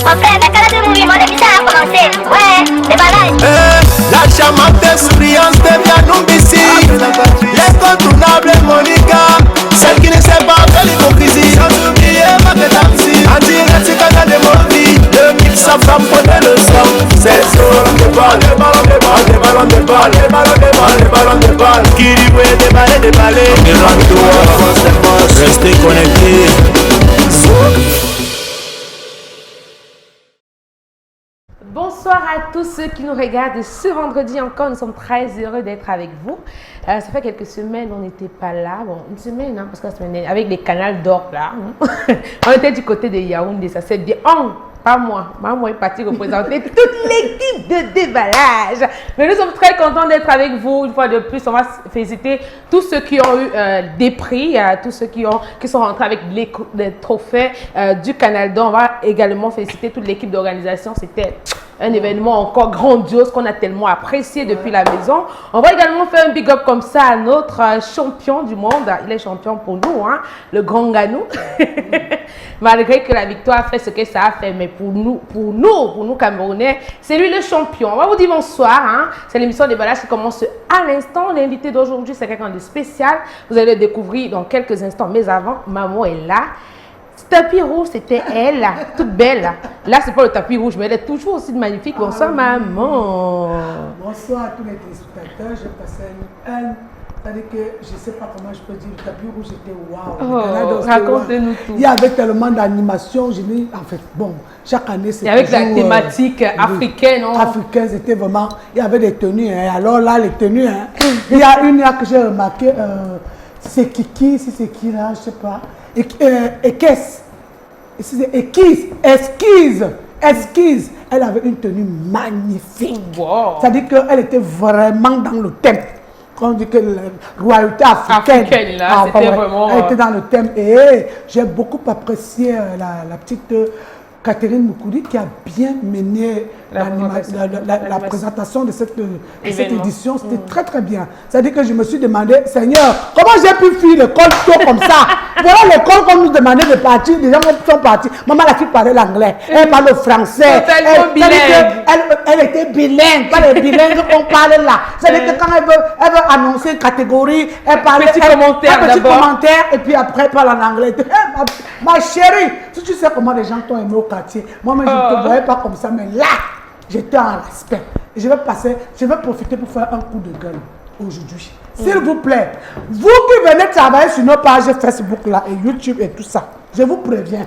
Mon frère, mais quand tu mourir, mon émission a commencé. Ouais, déballage. La charmante souriante devient non-ici. L'incontournable Monica, celle qui ne sait pas faire l'hypocrisie. Sans oublier Marguerite Taxi. En direct, c'est quand de Mondi. Le mix, sa femme prenait le sang. C'est sur les balles, les ballons, les balles, les ballons, les balles, les ballons, les balles, les ballons, les balles. Qui dit ouais, déballer, déballer. Restez connectés. Bonsoir à tous ceux qui nous regardent ce vendredi encore. Nous sommes très heureux d'être avec vous. Ça fait quelques semaines, on n'était pas là. Bon, une semaine, hein, parce que la semaine, avec les canals d'or là, on était du côté de Yaoundé. Ça s'est dit, pas moi. Maman est partie représenter toute l'équipe de déballage. Mais nous sommes très contents d'être avec vous. Une fois de plus, on va féliciter tous ceux qui ont eu des prix, tous ceux qui sont rentrés avec les trophées du Canal d'or. On va également féliciter toute l'équipe d'organisation. C'était un événement encore grandiose qu'on a tellement apprécié depuis la maison. On va également faire un big up comme ça à notre champion du monde. Il est champion pour nous, hein, le grand Ganou. Malgré que la victoire a fait ce que ça a fait, mais pour nous Camerounais, c'est lui le champion. On va vous dire bonsoir. Hein. C'est l'émission Déballage qui commence à l'instant. L'invité d'aujourd'hui, c'est quelqu'un de spécial. Vous allez le découvrir dans quelques instants. Mais avant, maman est là. Tapis rouge, c'était elle, là, toute belle. Là, c'est pas le tapis rouge, mais elle est toujours aussi magnifique. Bonsoir, maman. Bonsoir à tous les téléspectateurs. Je passais une c'est-à-dire que je ne sais pas comment je peux dire, le tapis rouge était waouh. Racontez-nous tout. Il y avait tellement d'animation. En fait, bon, chaque année, c'était. Et avec la thématique africaine, non? Africaine, c'était vraiment. Il y avait des tenues. Hein. Alors là, les tenues, hein, il y a une là que j'ai remarqué, c'est Kiki, si c'est qui là, je ne sais pas. Et qu'est-ce? Esquisse. Elle avait une tenue magnifique. Wow. C'est-à-dire qu'elle était vraiment dans le thème. Quand on dit que la royauté africaine là, c'était vraiment... Elle était dans le thème. Et j'ai beaucoup apprécié la petite Catherine Moukoudi qui a bien mené la présentation de cette édition. C'était très très bien. C'est-à-dire que je me suis demandé, Seigneur, comment j'ai pu finir l'école tôt comme ça? Voilà l'école qu'on nous demandait de partir, les gens sont partis. Maman, la fille parlait l'anglais, elle parle le français. Elle était bilingue, pas les bilingues qu'on parle là. C'est-à-dire que quand elle veut annoncer une catégorie, elle parle un petit commentaire et puis après elle parle en anglais. Ma chérie, si tu sais comment les gens t'ont aimé au quartier, moi-même je ne te voyais pas comme ça, mais là, j'étais en respect. Et je vais profiter pour faire un coup de gueule aujourd'hui. S'il vous plaît, vous qui venez travailler sur nos pages Facebook là et YouTube et tout ça, je vous préviens,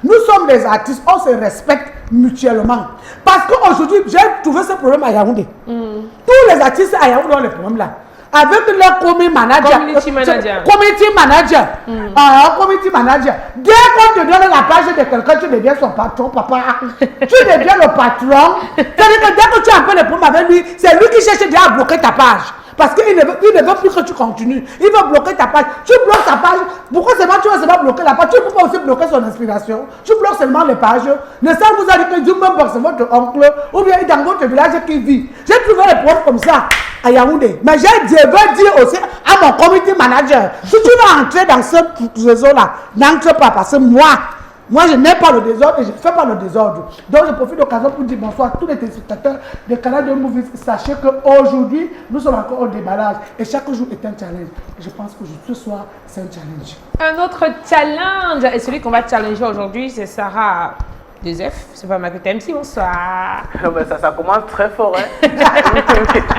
nous sommes des artistes, on se respecte mutuellement. Parce qu'aujourd'hui, j'ai trouvé ce problème à Yaoundé. Tous les artistes à Yaoundé ont les problèmes là. Avec leur community manager. Community manager. Dès qu'on te donne la page de quelqu'un, tu deviens son patron, papa. Tu deviens le patron. C'est-à-dire que dès que tu as un peu les problèmes avec lui, c'est lui qui cherche déjà à bloquer ta page. Parce qu'il ne veut plus que tu continues. Il veut bloquer ta page. Tu bloques ta page. Pourquoi seulement tu vas seulement bloquer la page? Tu ne peux pas aussi bloquer son inspiration. Tu bloques seulement les pages. Ne ça vous a dit que Dieu même c'est votre oncle ou bien dans votre village qui vit. J'ai trouvé les problèmes comme ça à Yaoundé. Mais je veux dire aussi à mon community manager, si tu veux entrer dans ce réseau-là, n'entre pas parce que moi, je n'aime pas le désordre et je ne fais pas le désordre. Donc, je profite de l'occasion pour dire bonsoir à tous les téléspectateurs de Canal de Movies. Sachez qu'aujourd'hui, nous sommes encore au déballage et chaque jour est un challenge. Et je pense que ce soir, c'est un challenge. Un autre challenge, et celui qu'on va challenger aujourd'hui, c'est Sarah 2F, c'est pas ma que MC, bonsoir. Mais ça commence très fort, hein.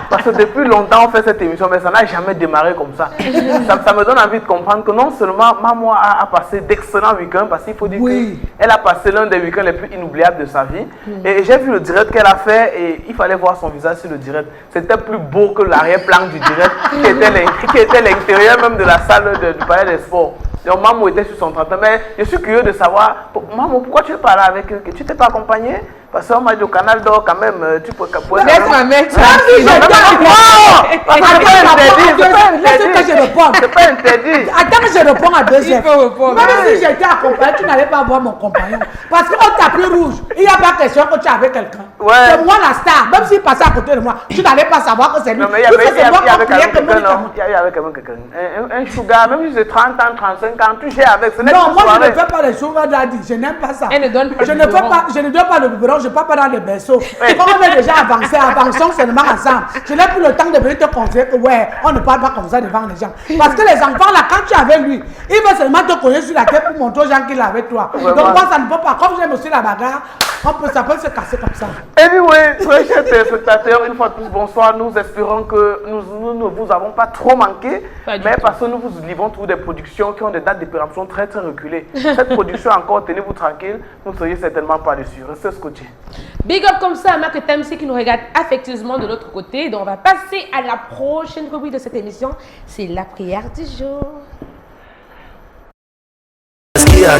Parce que depuis longtemps on fait cette émission, mais ça n'a jamais démarré comme ça. Ça me donne envie de comprendre que non seulement maman a passé d'excellents week-ends, parce qu'il faut dire qu'elle a passé l'un des week-ends les plus inoubliables de sa vie. Et j'ai vu le direct qu'elle a fait et il fallait voir son visage sur le direct. C'était plus beau que l'arrière-plan du direct, qui était l'intérieur même de la salle du Palais des Sports. Donc maman était sur son 30 ans, mais je suis curieux de savoir, maman, pourquoi tu es pas là avec eux? Tu t'es pas accompagné? Parce qu'on m'a dit au Canal d'Or, quand même, tu peux... Laisse ma mère C'est pas interdit. Attends que je réponds à deux Il faut répondre. Même si j'étais accompagné, tu n'allais pas voir mon compagnon. Parce qu'on t'a pris rouge. Il n'y a pas question que tu es avec quelqu'un. Ouais. C'est moi la star. Même s'il passait à côté de moi, tu n'allais pas savoir que c'est lui. Non, mais il y avait quelqu'un. Un sugar, même si c'est 30 ans, 35 ans, tu gères avec. Non, moi je ne fais pas les sugar daddy. Je n'aime pas ça. Elle ne donne pas Je de ne fais biberon. pas, je ne donne pas le biberon, je ne pars pas dans les berceaux. Quand on est déjà avancé, avançons seulement ensemble. Je n'ai plus le temps de venir te conseiller que ouais, on ne parle pas comme ça devant les gens. Parce que les enfants là, quand tu es avec lui, il va seulement te cogner sur la tête pour montrer aux gens qu'il est avec toi. Vraiment. Donc moi ça ne peut pas. Comme j'aime aussi la bagarre, ça peut se casser comme ça. Anyway, très chers téléspectateurs, une fois de plus, bonsoir. Nous espérons que nous ne vous avons pas trop manqué, mais parce que nous vous livrons toujours des productions qui ont des dates de péremption très reculées. Cette production encore, tenez-vous tranquille, vous ne seriez certainement pas dessus. Restez scotchés. Big up comme ça à Marc Tamsi qui nous regarde affectueusement de l'autre côté. Donc on va passer à la prochaine rubrique de cette émission. C'est la prière du jour. La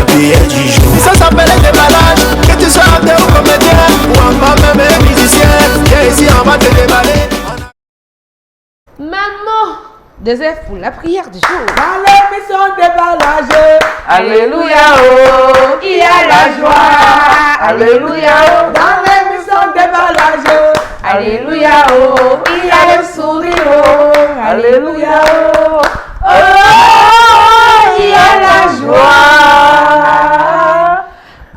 prière du jour. Ça s'appelle le déballage. Que tu sois acteur ou comédien, ou encore même musicien, viens ici, on va te déballer. Maman, désert pour la prière du jour. Dans l'émission déballage, Alléluia, oh, il y a la joie. Alléluia, oh, dans l'émission déballage, Alléluia, oh, il y a le sourire, oh. Alléluia, oh, oh, il y a la joie.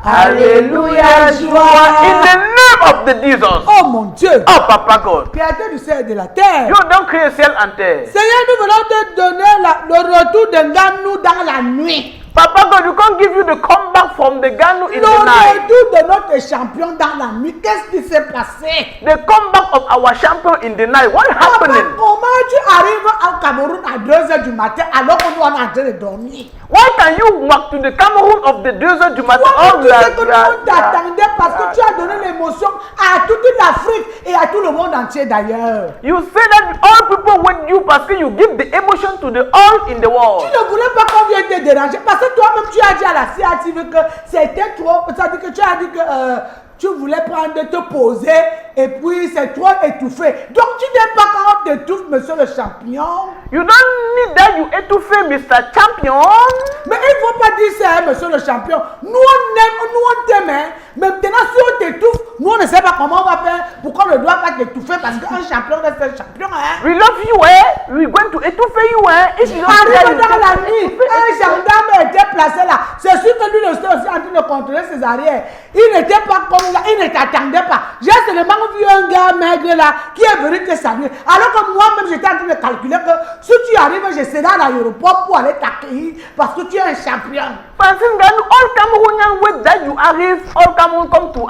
Alléluia, joie. In the name of the Jesus. oh mon Dieu, Oh, Papa God. Créateur du ciel et de la terre. Yo, donc créer ciel en terre. Seigneur, nous venons te donner le retour de Nganou dans la nuit. Papa God, you can't give you the comeback from the Ganu in Le the night. retour de notre champion dans la nuit. Qu'est-ce qui s'est passé? The comeback of our champion in the night. What Papa, happening? comment tu arrives au Cameroun à 2h du matin alors que nous on est en train de dormir? Why can you walk to the Cameroon of the 2h du matin? Toi, tu sais que nous t'attendait parce que tu as donné l'émotion à toute l'Afrique et à tout le monde entier d'ailleurs. You say that all people with you parce que you give the emotion to the all in the world. Tu ne voulais pas qu'on vienne te déranger parce que toi-même tu as dit à la CATV que c'était trop. C'est-à-dire que tu as dit que tu voulais prendre, te poser et puis c'est trop étouffé. Donc tu n'es pas quand on t'étouffe, monsieur le champion. You don't need that you étouffé, Mr. Champion. Mais il ne faut pas dire ça, monsieur le champion. Nous on aime, nous on t'aime. Hein. Mais maintenant si on t'étouffe, nous on ne sait pas comment on va faire pour qu'on ne doit pas t'étouffer parce qu'un champion reste un champion. Hein. We love you, eh? We're going to étouffer you, eh? If you don't say Arrive that, dans la nuit, un gendarme était placé là. C'est sûr que lui était aussi en train de contrôler ses arrières. Il n'était pas comme là, il ne t'attendait pas. J'ai seulement vu un gars maigre là qui est venu te saluer. Alors que moi-même j'étais en train de calculer que si tu arrives, je serai à l'aéroport pour aller t'accueillir parce que tu es un champion. parce que all Cameroonians with that you arrive, all Cameroon come to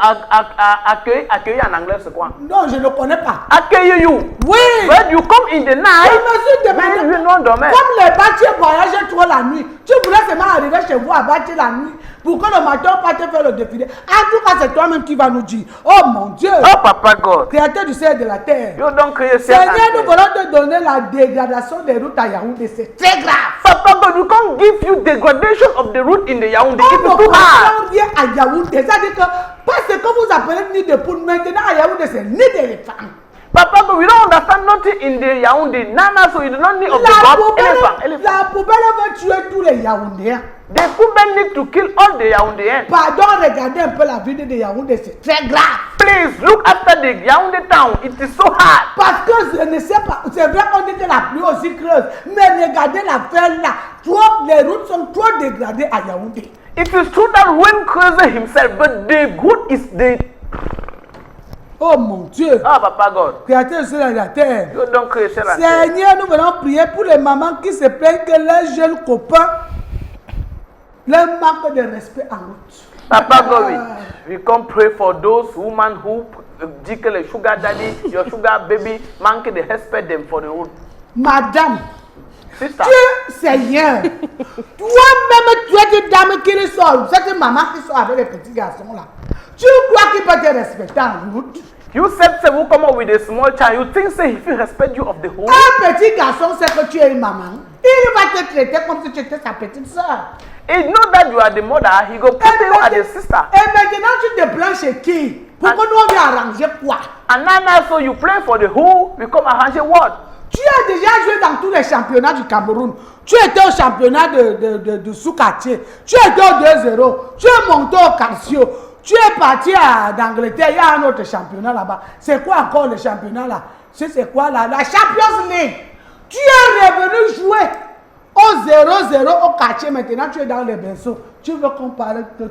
accueillir en anglais, c'est quoi? Non, je ne le connais pas. Accueillir you. Oui. When you come in the night, Je me suis demandé, mais non, dormait. comme les bâtiments voyageaient trop la nuit, tu voulais seulement arriver chez vous à bâtir la nuit pour que le matin on va te faire le défilé. En tout cas, c'est toi-même qui vas nous dire. Oh mon Dieu, Oh, Papa God. Créateur du ciel et de la terre. You don't create ciel Seigneur, and nous terre. voulons te donner la dégradation des routes à Yaoundé. C'est très grave. Papa God, you can't give you degradation of the route in the Yaoundé. On It me is too hard. comprend bien à Yaoundé. C'est-à-dire que parce que vous appelez nid de poule, maintenant à Yaoundé, c'est nid d'éléphant. Papa God, we don't understand nothing in the Yaoundé. Nana, so you do not need of the God. Elephant. La poubelle va tuer tous les Yaoundéens. The people need to kill all the Yaoundéens. Pardon, regardez un peu la ville de Yaoundé, c'est très grave. Please look after the Yaoundé town. It is so hard. Parce que je ne sais pas, c'est vrai qu'on dit que la pluie aussi creuse, mais regardez l'affaire là. Les routes sont trop dégradées à Yaoundé. It is true that when crazy himself, but the good is the. Oh mon Dieu, Ah, Papa God. Créateur sur la terre. You don't create ciel and terre. Seigneur, nous venons prier pour les mamans qui se plaignent que leurs jeunes copains leur manquent de respect en route. Papa God, we come pray for those women who dit que les sugar daddy, your sugar baby, manque de respect them for the road. Madame, Sister, Dieu Seigneur, toi-même tu es une dame qui sort, cette maman qui sort avec les petits garçons là. Tu crois qu'il peut te respecter en route? You said say, come up with a small child. You think say if he respect you of the whole. Un petit garçon sait que tu es une maman. Il va te traiter comme si tu étais sa petite soeur. He know that you are the mother. He go put you as the sister. Et maintenant tu te plains chez qui? Pourquoi nous on vient arranger quoi? And now so you play for the who, we come arranger what? Tu as déjà joué dans tous les championnats du Cameroun. Tu étais au championnat de sous-quartier. Tu étais au 2-0. Tu es monté au Calcio. Tu es parti d'Angleterre. Il y a un autre championnat là-bas. C'est quoi encore le championnat là? C'est quoi là? La Champions League. Tu es revenu jouer au 0-0 au quartier. Maintenant, tu es dans les berceaux. Tu veux comparer que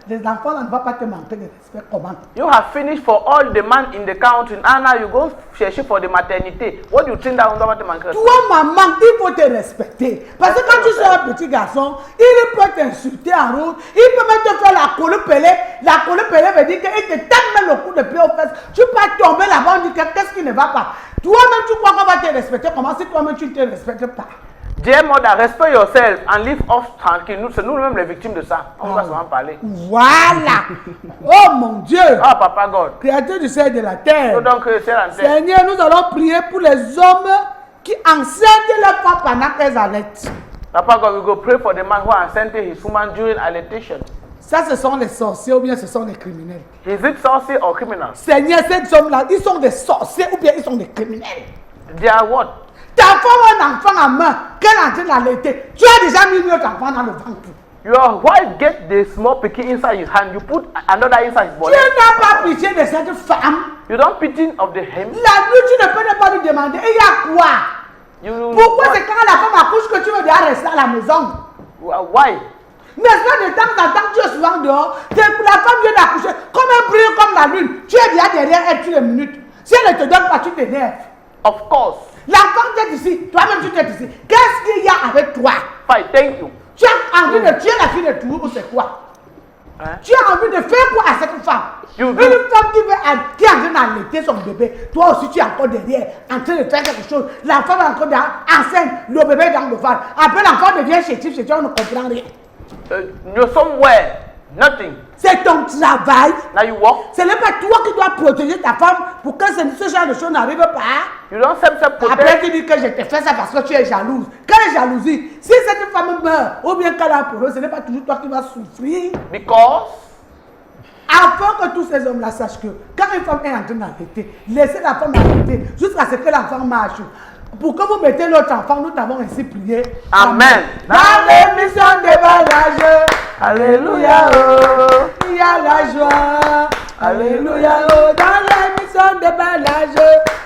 les enfants là ne vont pas te manquer de respect. Comment? You have finished for all the man in the country. And now you go chercher for the maternité. What do you think that on va te manquer? Toi, maman, il faut te respecter. Parce que quand tu sois un petit garçon, il peut t'insulter en route. Il peut même te faire la colle pelée. La colle pelée veut dire qu'il te tape même le coup de pied aux fesses. Tu peux tomber là-bas, on dit qu'est-ce qui ne va pas. Toi-même, tu crois qu'on va te respecter. Comment si toi-même tu ne te respectes pas? Dear mother, respect yourself and leave off tranquille. C'est nous-mêmes les victimes de ça. On va souvent parler. Voilà. Oh mon Dieu. Ah, Papa God. Créateur du ciel et de la terre. Donc, c'est la terre. Seigneur, nous allons prier pour les hommes qui enceintent leurs femmes pendant qu'elles allaitent. Papa God, we go pray for the man who assented his woman during lactation. Ça, ce sont les sorciers ou bien ce sont les criminels. Is it saucy or criminal? Seigneur, ces hommes-là, ils sont des sorciers ou bien ils sont des criminels. They are what? Ta femme a un enfant en main, qu'elle est en train d'allaiter. Tu as déjà mis l'autre enfant dans le ventre. Your wife get the small pikin inside his hand. You put another inside his Tu body. n'as pas pitié de cette femme. You don't pity of the him. La nuit, tu ne peux même pas lui demander. Et il y a quoi? Pourquoi c'est quand la femme accouche que tu veux déjà rester à la maison? Why? N'est-ce pas de temps en temps, tu es souvent dehors. La femme vient d'accoucher, comme un brille comme la lune. Tu es déjà derrière elle toutes les minutes. Si elle ne te donne pas, tu t'énerves. Of course. L'enfant est ici, toi-même tu es ici. Qu'est-ce qu'il y a avec toi? Fine, thank you. Tu as envie de tuer la fille de tout ou c'est quoi? Hein? Tu as envie de faire quoi à cette femme? You Une do. femme qui est en train d'allaiter son bébé, toi aussi tu es encore derrière, en train de faire quelque chose. La femme est encore enceinte, le bébé est dans le ventre. Après l'enfant devient chétif, on ne comprend rien. You're somewhere. Nothing. C'est ton travail. Now you walk. Ce n'est pas toi qui dois protéger ta femme pour que ce genre de choses n'arrive pas. You don't self Après protect. tu dis que je te fais ça parce que tu es jalouse. Quelle jalousie? Si cette femme meurt ou bien qu'elle a pour eux, ce n'est pas toujours toi qui vas souffrir. Because Afin que tous ces hommes-là sachent que quand une femme est en train d'arrêter, laissez la femme arrêter jusqu'à ce que l'enfant marche. Pour que vous mettez l'autre enfant, nous t'avons ainsi prié. Amen. Dans l'émission de ballage, Alléluia. Oh. il y a la joie. Alléluia. Oh. Dans l'émission de ballage,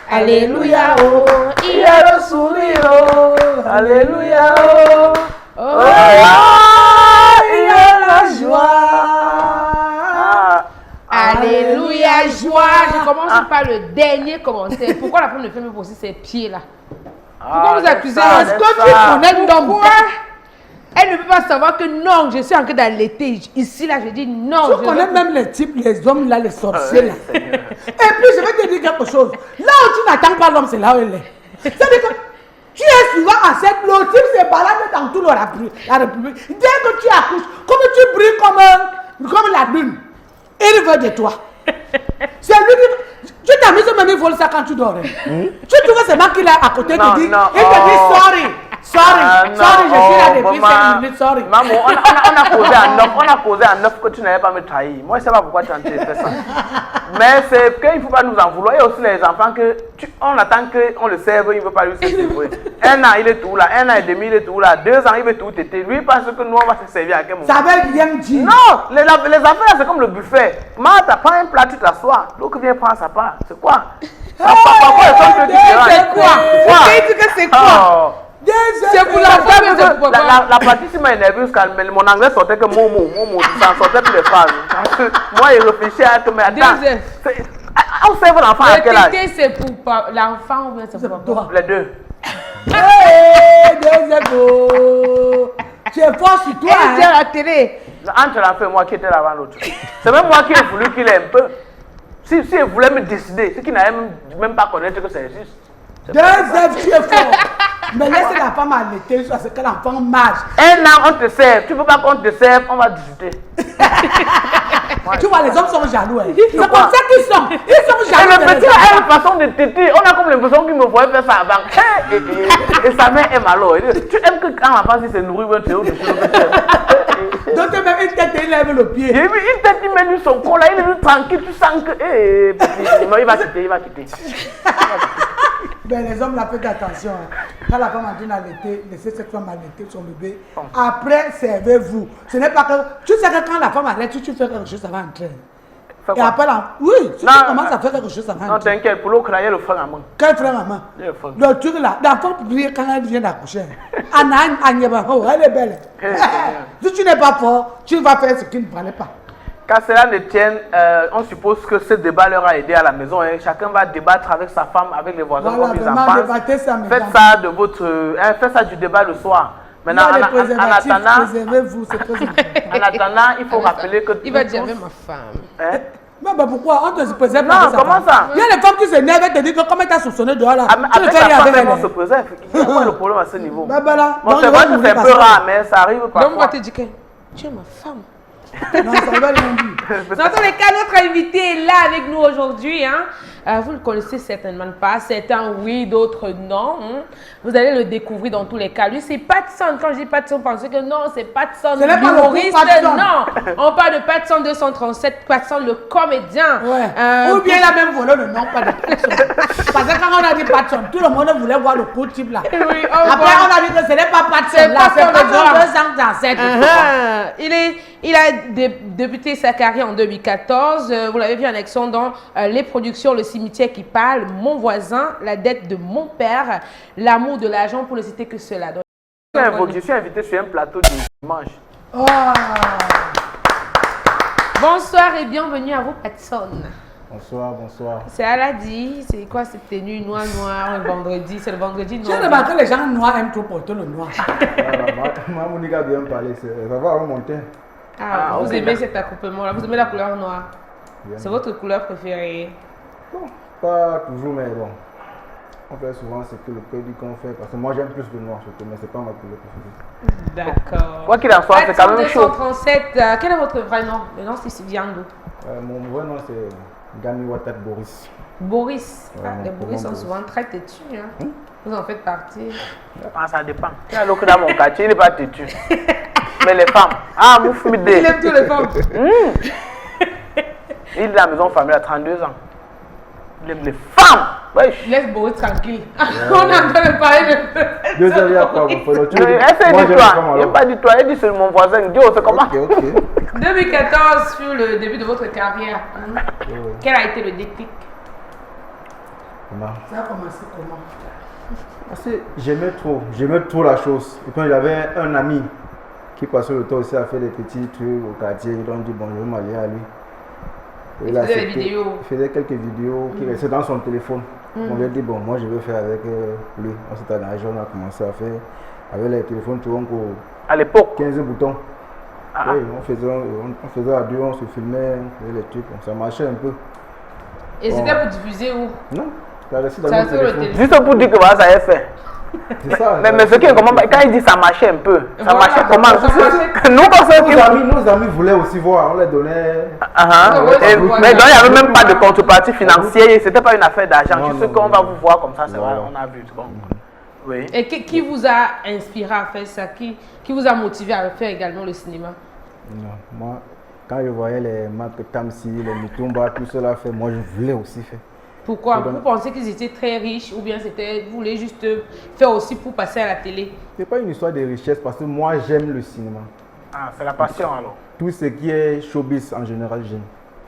Alléluia, oh. Il y a le sourire. Oh. Alléluia. Oh. Oh. il y a la joie. Alléluia, joie. Je commence par le dernier commentaire. Pourquoi la femme ne fait même aussi ses pieds là? Pourquoi vous accusez? Est-ce que tu connais l'homme? Pourquoi elle ne peut pas savoir que non, je suis en train d'allaiter. Ici, là, je dis non. Tu connais même les types, les hommes là, les sorciers là. Et puis, je vais te dire quelque chose. Là où tu n'attends pas l'homme, c'est là où elle est. C'est-à-dire que tu es souvent enceinte, le type se balade dans toute la République. Dès que tu accouches, comme tu brilles comme la lune, il veut de toi. C'est lui qui... Tu t'amuses même, il vole ça quand tu dors. Tu trouves que c'est moi qui l'a à côté, Non, te dit, non, il te dit oh. sorry. Sorry, Non, sorry, je suis là depuis maman. 5 minutes, sorry. Maman, on a causé à 9, on a causé à 9 que tu n'avais pas me trahir. Moi, je ne sais pas pourquoi tu as fait ça. Mais c'est qu'il ne faut pas nous en vouloir. Il y a aussi les enfants que on attend qu'on le serve, il ne veut pas lui servir. 1 an, il est tout là. 1 an et demi, il est tout là. 2 ans, il veut tout têter. Lui, parce que nous, on va se servir à quel moment? Ça veut rien dire. Non, les affaires, c'est comme le buffet. Maman, tu prends un plat, tu t'assois. L'autre vient prendre sa part. C'est quoi? Parfois, ils sont petits. C'est quoi? Il dit que c'est quoi? C'est pour la femme et c'est pour papa. La partie qui m'a énervé, parce que mon anglais sortait que momo, ça sortait plus les phrases. Moi, il réfléchissait à que, mais attends, on sert l'enfant à quel âge? Le tété, c'est pour l'enfant ou bien c'est pour papa? Les deux. Hey, Deuxième. Tu es fort sur toi. Elle dit à la télé. Entre l'enfant et moi qui était là avant l'autre. C'est même moi qui ai voulu qu'il ait un peu. Si elle voulait me décider, c'est qu'il n'allait même pas connaître que ça existe. Deuxième, tu es fort. Mais laisse la femme allaiter jusqu'à ce que l'enfant marche. 1 an, on te sert. Tu ne veux pas qu'on te serve, on va discuter. Tu vois, les hommes sont jaloux. Hein. C'est comme ça qu'ils sont. Ils sont jaloux. Et le petit a une façon de téter. On a comme l'impression qu'il me voyait faire ça avant. Et sa mère aime alors. Tu aimes que quand la femme se nourrit, tu es autre chose. Donc, même une tête, il lève le pied. Et puis, une tête, il met lui son col là, il est tranquille, tu sens que. Il va quitter. Ben, les hommes, là, faites attention. Hein. Quand la femme a dit d'allaiter, laissez cette femme allaiter son bébé. Après, servez-vous. Ce n'est pas que. Tu sais que quand la femme allaite, tu fais quelque chose, ça va entrer. Et après, là, oui, si tu commences à faire quelque chose, ça va entrer. Non, t'inquiète, pour l'eau, il y a le frein à main. Quel frère, maman? Le truc là, d'accord, quand elle vient d'accoucher. Anna, elle est belle. Si tu n'es pas fort, tu vas faire ce qu'il ne fallait pas. Quand cela ne tienne, on suppose que ce débat leur a aidé à la maison. Hein. Chacun va débattre avec sa femme, avec les voisins, voilà, comme ils en pensent. Faites ça de votre, faites ça du débat le soir. Maintenant, en attendant, préservez-vous, c'est très important. En attendant, il faut rappeler que il va dire avec ma femme. Hein? Mais bah pourquoi? On se préserve pas. Non, comment ça? Il y a les femmes qui s'énervent et te disent que comment tu as soupçonné dehors là. Avec la femme, on se préserve. Il y a quoi le problème à ce niveau? Bah là. Bon, c'est vrai que c'est un peu rare, mais ça arrive parfois. Donc, on va te dire que tu es ma femme. Non, ça va rien dire. Dans tous les cas, notre invité est là avec nous aujourd'hui. Hein. Vous ne le connaissez certainement pas. Certains oui, d'autres non. Hein. Vous allez le découvrir dans tous les cas. Lui, c'est Patson. Quand je dis Patson, pensez que non, c'est Patson, l'humoriste. Non, on parle de Patson 237, Patson le comédien. Ouais. Ou bien il a même volé le nom, pas de Patson. Parce que quand on a dit Patson, tout le monde voulait voir le coup type là. Oui, après, on a dit que ce n'est pas Patson là, c'est Patson 237. Il a débuté sa carrière en 2014. Vous l'avez vu en action dans les productions Le Cimetière qui parle, Mon voisin, La dette de mon père, L'amour de l'argent, pour ne citer que cela. Donc, je suis invité sur un plateau de dimanche. Oh. Bonsoir et bienvenue à vous, Patson. Bonsoir, bonsoir. C'est Aladi, c'est quoi cette tenue noir le vendredi? C'est le vendredi noir. J'ai remarqué que les gens noirs aiment trop porter le noir. Ma Monica a bien parlé, ça va remonter. Vous aimez cet accouplement là, vous aimez la couleur noire. C'est votre couleur préférée? Bon, pas toujours, mais bon. On fait souvent ce que le cœur dit qu'on fait. Parce que moi j'aime plus le noir surtout, mais c'est pas ma couleur préférée. D'accord. Quoi qu'il en soit, c'est quand même chaud. 237, quel est votre vrai nom? Le nom c'est vient d'où? Mon vrai nom c'est Gami Watat Boris. Boris. Ouais, Les Boris sont souvent très têtus. Hein? Vous en faites partie. Ça dépend. Il y a l'autre dans mon quartier, il n'est pas têtu. Mais les femmes. Moufmide. Il aime tous les femmes. Il est à la maison familiale à 32 ans. Il aime les femmes. Wesh. Laisse Boris tranquille. On est en train de parler de. Deux heures, il y a quoi? Elle dit pas dit toi, elle dit c'est mon voisin. Dieu, c'est comment? 2014 fut le début de votre carrière. Quel a été le déclic? Ça a commencé comment? Parce que j'aimais trop la chose. Et puis j'avais un ami qui passait le temps aussi à faire des petits trucs au quartier. Ils ont dit bon, je vais m'allier à lui. Il faisait des vidéos. Il faisait quelques vidéos qui restaient dans son téléphone. On lui a dit bon, moi je vais faire avec lui. On s'est engagé, on a commencé à faire avec les téléphones à l'époque 15 boutons. Oui, on faisait à deux, on se filmait, on faisait les trucs, ça marchait un peu. Et c'était pour diffuser où? Non, ça restait dans mon téléphone. Juste pour dire que voilà, ça avait fait. C'est ça. Mais ce qui est comment, quand il dit ça marchait un peu, ça marchait comment? Nos amis voulaient aussi voir, on les donnait. Mais donc il n'y avait même pas de contrepartie financière, c'était pas une affaire d'argent. Tu sais qu'on va vous voir comme ça, c'est vrai, on a vu. Oui. Et qui vous a inspiré à faire ça? Qui vous a motivé à faire également le cinéma? Non, moi, quand je voyais les Marc Tamsi, les Mitumba, tout cela fait, moi je voulais aussi faire. Pourquoi? Vous pensez qu'ils étaient très riches ou bien vous voulez juste faire aussi pour passer à la télé? C'est pas une histoire de richesse parce que moi j'aime le cinéma. C'est la passion alors. Tout ce qui est showbiz en général, j'aime.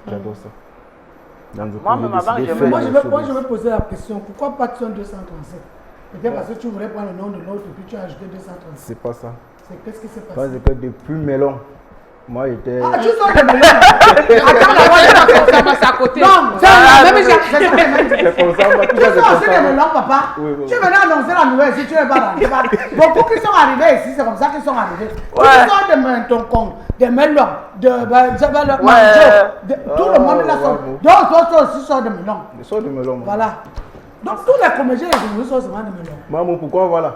J'adore ça. Moi je vais poser la question, pourquoi Patson 237? Peut-être parce que tu voulais prendre le nom de l'autre et puis tu as ajouté 237. C'est pas ça. Qu'est-ce qui s'est passé? Parce que depuis Melon, moi j'étais. Tu sors de Melon. Attends, la voix de la à côté. Non, c'est comme ça. Tu sors aussi de Melon, papa. Tu es venu annoncer la nouvelle si tu n'es pas là. Beaucoup qui sont arrivés ici, c'est comme ça qu'ils sont arrivés. Tu sors de ton con, de Melon, de Manjo, tout le monde là sort. Donc toi aussi sors de Melon. Je sors de Melon. Voilà. Donc tous les comédiens et les sont seulement de Melon. Maman, pourquoi voilà?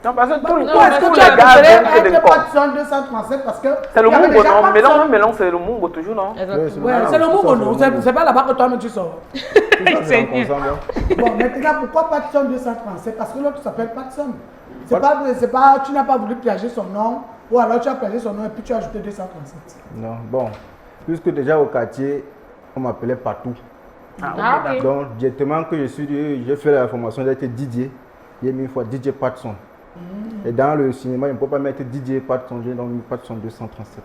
Non, parce que tout le Pourquoi est-ce que tous tu les as gars préféré viennent que des être corps. Patson 237 parce que C'est le il y avait Mungo, déjà non? Patson. Mélange, c'est le Mungo toujours, non? Exactement. Ouais, c'est le Mungo, non? C'est pas là-bas que toi-même tu sors. C'est bien. Bon, maintenant, pourquoi Patson 237? Parce que l'autre s'appelle Patson. C'est pas, tu n'as pas voulu plagier son nom, ou alors tu as plagié son nom et puis tu as ajouté 237. Non, bon. Puisque déjà au quartier, on m'appelait Patou. Ah, ok. Donc, directement que j'ai fait la formation, j'ai été Didier. J'ai mis une fois DJ Patson. Et dans le cinéma, il ne peut pas mettre DJ Patson, j'ai donc mis Patson 237.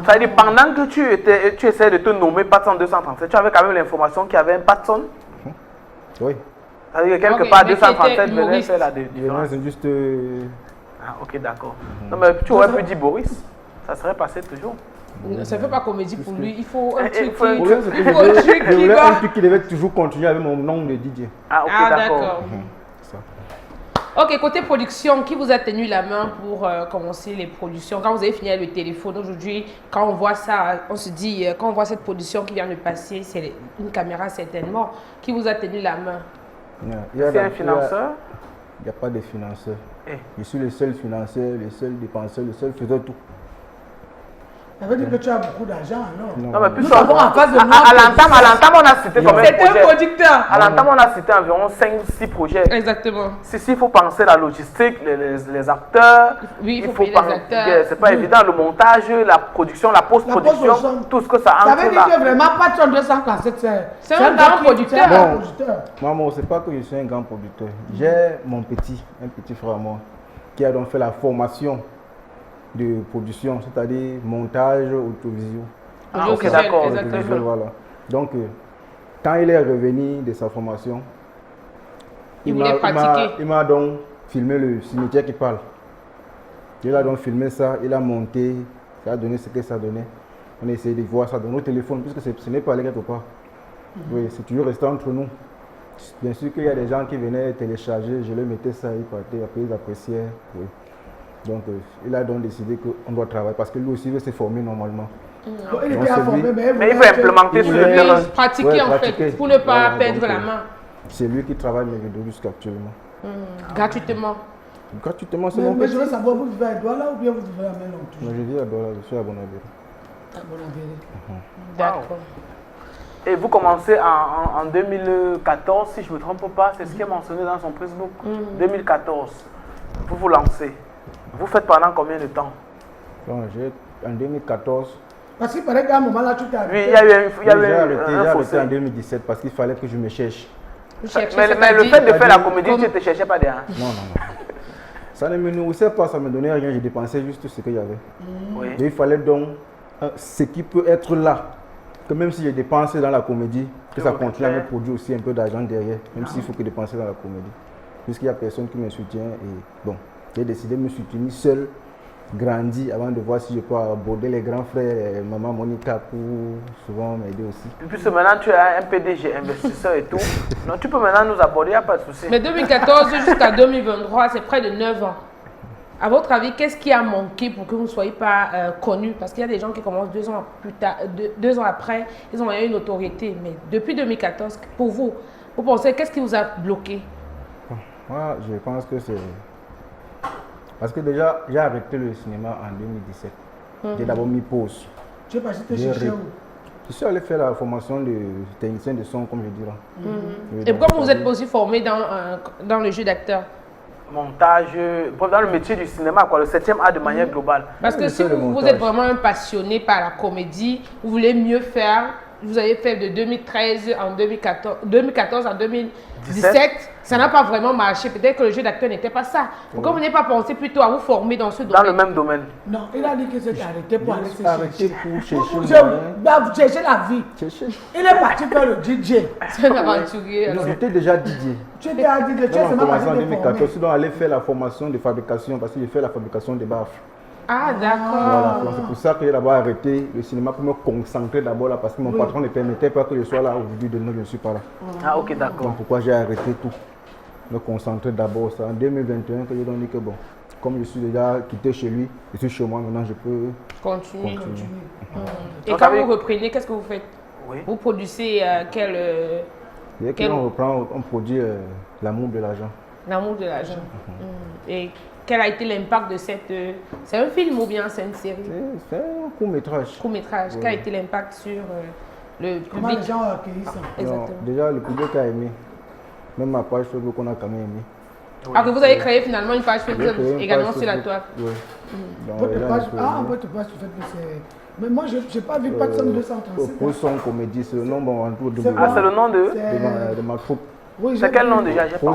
Ça veut dire, pendant que tu essaies de te nommer Patson 237, tu avais quand même l'information qu'il y avait un Patson. Oui. Ça veut dire que quelque Ok, part, mais qui 237 était venait humoriste. faire la Les différence. gens, c'est juste. Ah, ok, d'accord. Non, mais tu aurais pu dire Boris. Ça serait passé toujours. Ça ne fait pas comédie pour lui. Il faut un Il truc faut un qui... Le problème, c'est que Il faut un truc je qui voulais un va... truc qui devait toujours continuer avec mon nom de DJ. Ah, ok, Ah, d'accord. d'accord. Ça. Ok, côté production, qui vous a tenu la main pour commencer les productions? Quand vous avez fini avec le téléphone, aujourd'hui, quand on voit ça, on se dit, quand on voit cette production qui vient de passer, c'est une caméra certainement. Qui vous a tenu la main? C'est un financeur? Il n'y a pas de financeur. Eh. Je suis le seul financeur, le seul dépenseur, le seul faiseur tout. Ça veut dire que tu as beaucoup d'argent alors. Non, mais plus Nous avons en face de nous. à l'entame, on a cité combien de C'est un projets? producteur. À l'entame, on a cité environ 5-6 projets. Exactement. Il faut penser la logistique, les acteurs. Oui, il faut payer les acteurs. C'est pas évident, le montage, la production, la post-production, post-production. tout ce que ça Ça entre veut dire là. que vraiment Patson 237, C'est un grand producteur. C'est un grand Bon. producteur. Maman, c'est pas que je suis un grand producteur. J'ai un petit frère à moi, qui a donc fait la formation de production, c'est-à-dire montage audiovisuel. Ah, ok, d'accord. Audiovisuel, voilà. Donc, quand il est revenu de sa formation, Il voulait pratiquer. il m'a donc filmé le cimetière qui parle. Il a donc filmé ça, il a monté, ça a donné ce que ça donnait. On a essayé de voir ça dans nos téléphones, puisque ce n'est pas allé quelque part. Oui, c'est toujours resté entre nous. Bien sûr qu'il y a des gens qui venaient télécharger, je leur mettais ça, ils partaient, après ils appréciaient. Oui. Donc, il a donc décidé qu'on doit travailler, parce que lui aussi veut se former normalement. Bon, il Donc, était à c'est former, lui. Mais il faut implémenter sur le Oui, terrain. Pratiquer Ouais, en pratiquer. fait, pour ne pas Voilà, perdre donc, la main. C'est lui qui travaille mes vidéos jusqu'actuellement. Gratuitement. Gratuitement, c'est Mais, mon mais petit. je veux savoir, vous vivez à Douala ou bien vous vivez à Melon toujours? Je vis à Douala, je suis à Bonaville. À Bonaville. D'accord. Et vous commencez en 2014, si je ne me trompe pas, c'est ce qui est mentionné dans son Facebook. 2014, vous vous lancez. Vous faites pendant combien de temps? Donc, en 2014, Parce qu'il paraît qu'à un moment là, tu t'es Oui, arrêté. il y a eu j'ai arrêté un fossé. en 2017 parce qu'il fallait que je me cherche. Vous cherchez, Mais le c'est-à-dire- fait de faire la comédie, Comme- tu ne te cherchais pas derrière. Non. Ça ne me nourrissait pas, ça ne me donnait rien, je dépensais juste ce qu'il y avait. Oui. Et il fallait donc ce qui peut être là, que même si j'ai dépensé dans la comédie, que ça continue à me produire aussi un peu d'argent derrière, même s'il faut que dépenser dans la comédie. Puisqu'il n'y a personne qui me soutient et bon, j'ai décidé de me soutenir seul, grandir avant de voir si je peux aborder les grands frères, maman Monica pour souvent m'aider aussi. Et puis maintenant, tu es un PDG, investisseur et tout. Donc tu peux maintenant nous aborder, il n'y a pas de souci. Mais 2014 jusqu'à 2023, c'est près de 9 ans. À votre avis, qu'est-ce qui a manqué pour que vous ne soyez pas connu? Parce qu'il y a des gens qui commencent 2 ans plus tard, 2 ans après, ils ont eu une notoriété. Mais depuis 2014, pour vous, vous pensez, qu'est-ce qui vous a bloqué? Moi, je pense que c'est... Parce que déjà, j'ai arrêté le cinéma en 2017. J'ai d'abord mis pause. Tu es parti te J'ai chercher arrêté. où? Je suis allé faire la formation de technicien de son, comme je dis là. Oui, Et donc, pourquoi vous êtes aussi formé dans le jeu d'acteur? Montage, dans le métier du cinéma, quoi, le 7e art de manière globale. Parce que Oui, si c'est le vous montage. êtes vraiment un passionné par la comédie, vous voulez mieux faire, vous avez fait de 2013 en 2014 en 2017, ça n'a pas vraiment marché. Peut-être que le jeu d'acteur n'était pas ça. Pourquoi vous n'avez pas pensé plutôt à vous former dans ce Dans le domaine? même domaine. Non, il a dit que c'est arrêté pour aller se arrêté chercher. pour chercher Vous moyen. cherchez la vie. Chercher. Il est parti faire le DJ. C'est un aventurier. alors. J'étais déjà DJ. Tu étais à DJ, tu es Quand on seulement commencé en parti te 2014, former. je dois aller faire la formation de fabrication parce que j'ai fait la fabrication des baffes. Ah, d'accord. Voilà, donc c'est pour ça que j'ai d'abord arrêté le cinéma pour me concentrer d'abord là parce que mon patron ne permettait pas que je sois là aujourd'hui, de nous je ne suis pas là. Ah, ok, d'accord. Donc pourquoi j'ai arrêté tout. Me concentrer d'abord ça. En 2021, que j'ai donc dit que bon, comme je suis déjà quitté chez lui, je suis chez moi, maintenant je peux Continue. continuer. Et Donc, quand avec- vous reprenez, qu'est-ce que vous faites? Oui. Vous produisez quel Dès Quel- qu'on reprend, on produit l'amour de l'argent. l'amour de l'argent? Et quel a été l'impact de cette... c'est un film ou bien c'est une série? C'est un court-métrage. Court-métrage. Ouais. Quel a été l'impact sur le Comment public? les gens ont accueilli ça? Exactement. Non, déjà, le public a aimé. Même ma page Facebook, on a quand même aimé. Alors que vous avez créé finalement une page J'ai Facebook créé une également page sur la Facebook, toile. ouais. Donc, Votre les gens page, ont aimé. votre page, tu fais que c'est... Mais moi, je n'ai pas vu Patson 237. Pour son comédie, c'est le nom bon, en tout de, C'est Ah, c'est le nom de... de ma troupe. Oui, C'est quel nom déjà? J'ai pas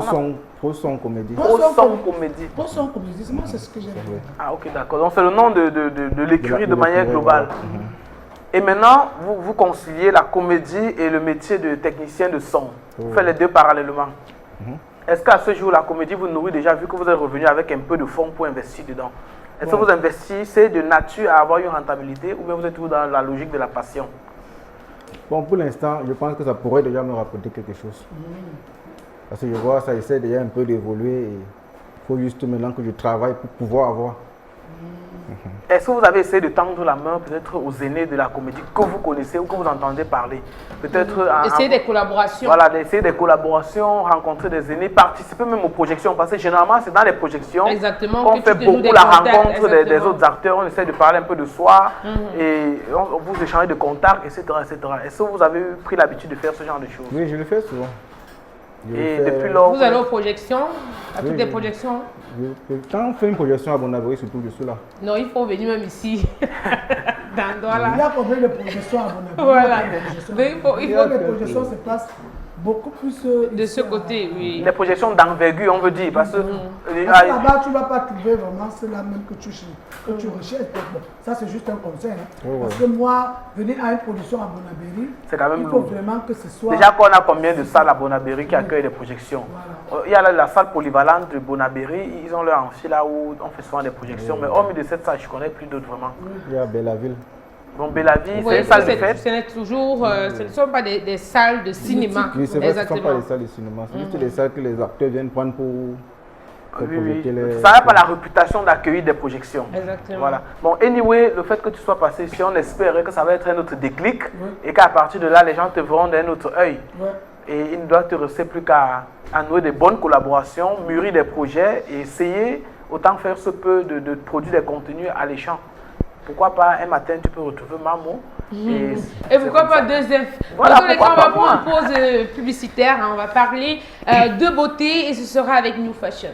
Pro son comédie. Pro Son comédie. Pour son comédie, moi, c'est ce que j'ai vu. Ah, ok, d'accord. Donc, c'est le nom de l'écurie de manière l'écurie, globale. voilà. Et maintenant, vous conciliez la comédie et le métier de technicien de son. Vous faites les deux parallèlement. Est-ce qu'à ce jour, la comédie vous nourrit déjà, vu que vous êtes revenu avec un peu de fonds pour investir dedans? Est-ce que vous investissez de nature à avoir une rentabilité ou bien vous êtes toujours dans la logique de la passion? Bon, pour l'instant, je pense que ça pourrait déjà me rapporter quelque chose. Parce que je vois, ça essaie déjà un peu d'évoluer. Il faut juste maintenant que je travaille pour pouvoir avoir. Est-ce que vous avez essayé de tendre la main peut-être aux aînés de la comédie que vous connaissez ou que vous entendez parler? Peut-être Essayer des collaborations. Voilà, d'essayer des collaborations, rencontrer des aînés, participer même aux projections. Parce que généralement, c'est dans les projections qu'on fait beaucoup la rencontre des autres acteurs. On essaie de parler un peu de soi et on vous échange de contacts, etc. etc. Est-ce que vous avez pris l'habitude de faire ce genre de choses? Oui, je le fais souvent. Et depuis lors, vous allez aux projections, à toutes les projections? Quand on fait une projection à Bonabéry, surtout, je suis là. Non, il faut venir même ici, dans Douala. Il y a combien de projections à mon avis? Voilà. Il y a des projections se passent beaucoup plus de ce côté, oui. les projections d'envergure, on veut dire, parce que là-bas, tu ne vas pas trouver vraiment cela même que tu recherches. Bon, ça, c'est juste un conseil. Hein. Parce que moi, venir à une production à Bonabéry, c'est quand même il faut lourd. vraiment que ce soit... Déjà qu'on a combien de salles à Bonabéry qui accueillent des projections? Voilà. Il y a la salle polyvalente de Bonabéry, ils ont leur amphi là où on fait souvent des projections. Mais hormis de cette salle, je ne connais plus d'autres vraiment. Il y a Bellaville. Donc Bellaville, c'est une salle de fête. Ce n'est toujours, ce ne sont pas des salles de cinéma. Oui, c'est vrai, ce ne sont pas des salles de cinéma. C'est juste des salles que les acteurs viennent prendre pour projeter les... Ça n'a pas la réputation d'accueillir des projections. Exactement. Voilà. Bon, anyway, le fait que tu sois passé ici, on espérait que ça va être un autre déclic et qu'à partir de là, les gens te verront d'un autre œil. Et il ne doit te rester plus qu'à nouer des bonnes collaborations, mûrir des projets et essayer autant faire ce peu de produire des contenus alléchants. Pourquoi pas un matin tu peux retrouver Mamo et pourquoi pas deuxième? Voilà, Donc, on va pourquoi prendre une pause publicitaire, hein, on va parler de beauté et ce sera avec New Fashion.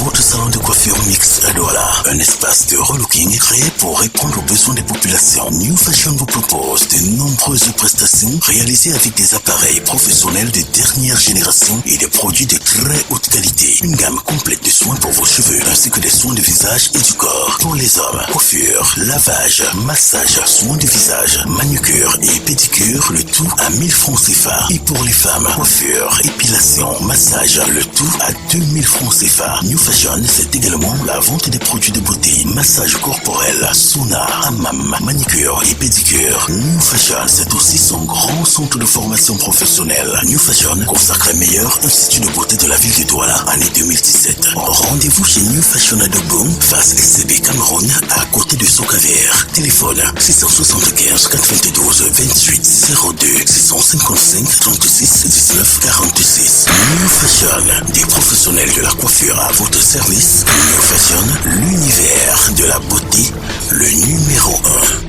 Votre salon de coiffure mix à Douala, un espace de relooking créé pour répondre aux besoins des populations. New Fashion vous propose de nombreuses prestations réalisées avec des appareils professionnels de dernière génération et des produits de très haute qualité. Une gamme complète de soins pour vos cheveux ainsi que des soins de visage et du corps. Pour les hommes, coiffure, lavage, massage, soins de visage, manucure et pédicure, le tout à 1000 francs CFA. Et pour les femmes, coiffure, épilation, massage, le tout à 2000 francs CFA. New Fashion, c'est également la vente des produits de beauté, massage corporel, sauna, hammam, manicure et pédicure. New Fashion, c'est aussi son grand centre de formation professionnelle. New Fashion consacre le meilleur institut de beauté de la ville de Douala, année 2017. Rendez-vous chez New Fashion à Doboum, face SCB Cameroun, à côté de Socavert. Téléphone 675 92 28 02 655 36 19 46. New Fashion, des professionnels de la coiffure à votre service. New Fashion, l'univers de la beauté, le numéro 1.